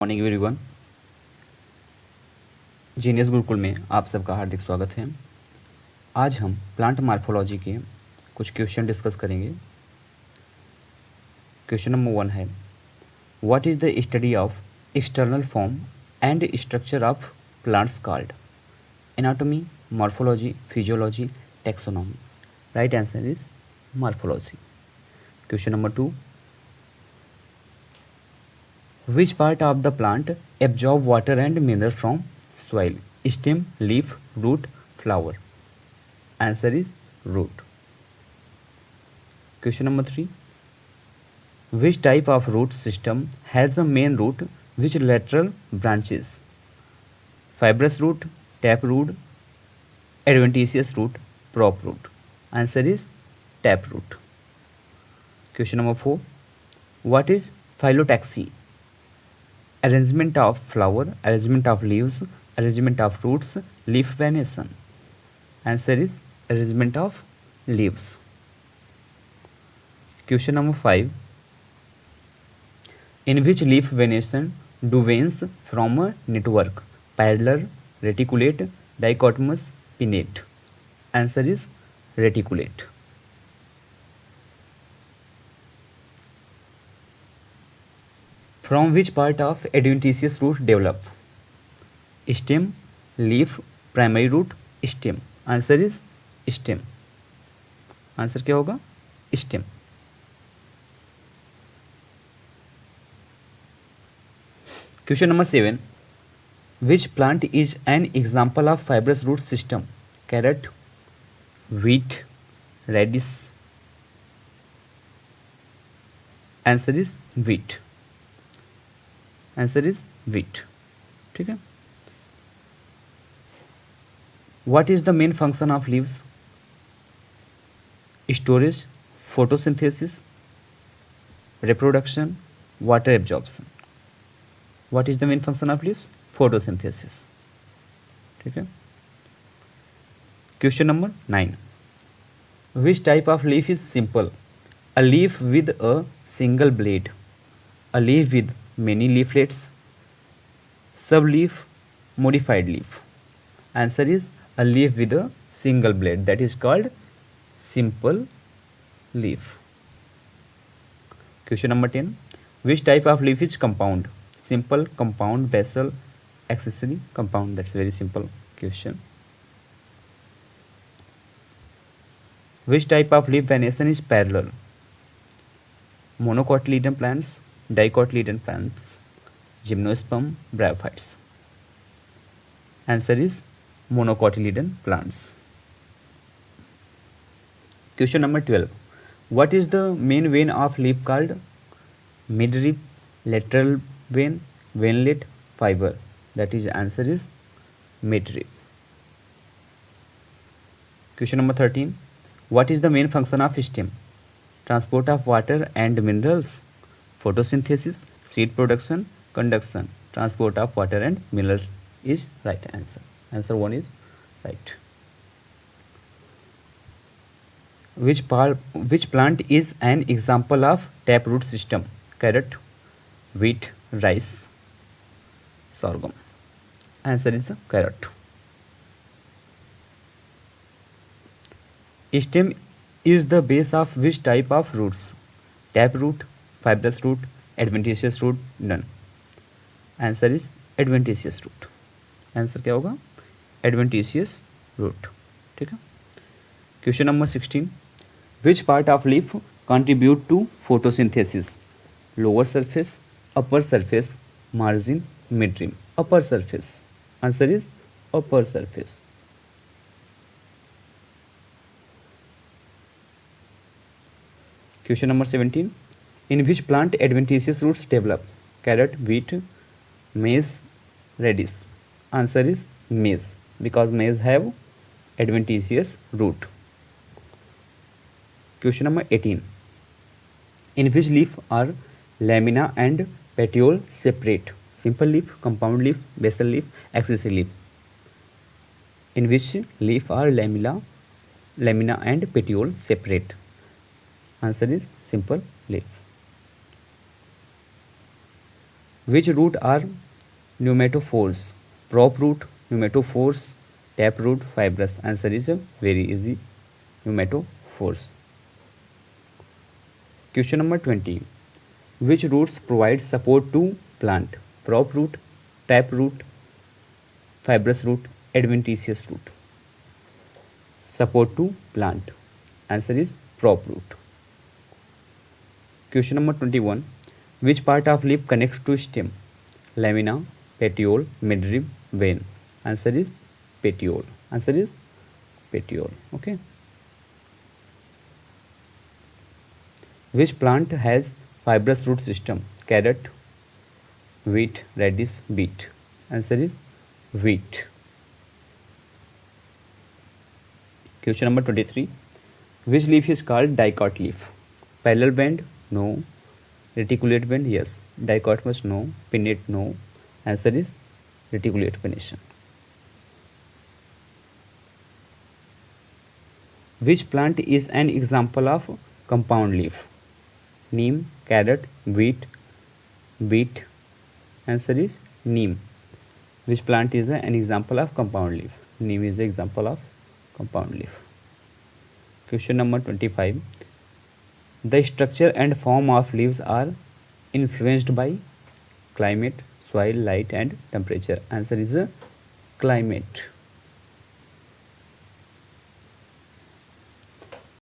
Morning everyone. Genius Gurukul में आप सबका हार्दिक स्वागत है। आज हम प्लांट मार्फोलॉजी के कुछ क्वेश्चन डिस्कस करेंगे। क्वेश्चन नंबर 1 है, what is the study of external form and structure of plants called? Anatomy, morphology, physiology, taxonomy. Right answer is morphology. Question number 2, which part of the plant absorb water and mineral from soil? Stem, leaf, root, flower. Answer is root. Question number 3, which type of root system has a main root which lateral branches? Fibrous root, tap root, adventitious root, prop root. Answer is tap root. Question number 4, what is phyllotaxy? Arrangement of flower, arrangement of leaves, arrangement of roots, leaf venation. Answer is arrangement of leaves. Question number 5, in which leaf venation do veins from a network? Parallel, reticulate, dichotomous, pinnate. Answer is reticulate. From which part of adventitious root develop? Stem, leaf, primary root, stem. Answer is stem. Answer क्या होगा? Stem. Question number 7, which plant is an example of fibrous root system? Carrot, wheat, radish. Answer is wheat. Answer is wheat. ठीक है. What is the main function of leaves? Storage, photosynthesis, reproduction, water absorption. What is the main function of leaves? Photosynthesis. ठीक है. Question number 9, which type of leaf is simple? A leaf with a single blade, a leaf with many leaflets, subleaf, modified leaf. Answer is a leaf with a single blade, that is called simple leaf. Question number 10, which type of leaf is compound? Simple, compound, basal, accessory, compound. That's very simple question. Which type of leaf venation is parallel? Monocotyledon plants, dicotyledon plants, gymnosperm, bryophytes. Answer is monocotyledon plants. Question number 12, what is the main vein of leaf called? Midrib, lateral vein, veinlet, fiber. That is answer is midrib. Question number 13, what is the main function of stem? Transport of water and minerals, photosynthesis, seed production, conduction. Transport of water and minerals is right answer. Answer 1 is right. Which plant is an example of taproot system? Carrot, wheat, rice, sorghum. Answer is carrot. Stem is the base of which type of roots? Tap root, fibrous root, adventitious root, none. Answer is adventitious root. Answer क्या होगा? adventitious root. ठीक है. Question number 16, which part of leaf contribute to photosynthesis? Lower surface, upper surface, margin, midrim. Upper surface. Answer is upper surface. Question number 17, in which plant adventitious roots develop? Carrot, wheat, maize, radish. Answer is maize, because maize have adventitious root. Question number 18, in which leaf are lamina and petiole separate? Simple leaf, compound leaf, basal leaf, accessory leaf. In which leaf are lamina and petiole separate? Answer is simple leaf. Which root are pneumatophores? Prop root, pneumatophores, tap root, fibrous. Answer is very easy. Pneumatophores. Question number 20. Which roots provide support to plant? Prop root, tap root, fibrous root, adventitious root. Support to plant. Answer is prop root. Question number 21. Which part of leaf connects to stem? Lamina, petiole, midrib, vein. Answer is petiole. Answer is petiole. Okay. Which plant has fibrous root system? Carrot, wheat, radish, beet. Answer is wheat. Question number 23. Which leaf is called dicot leaf? Parallel band? No. Reticulate band? Yes. Dichotomous? No. Pinnate? No. Answer is reticulate pinnation. Which plant is an example of compound leaf? Neem, carrot, wheat, beet. Answer is neem. Which plant is an example of compound leaf? Neem is the example of compound leaf. Question number 25. The structure and form of leaves are influenced by climate, soil, light and temperature. Answer is climate.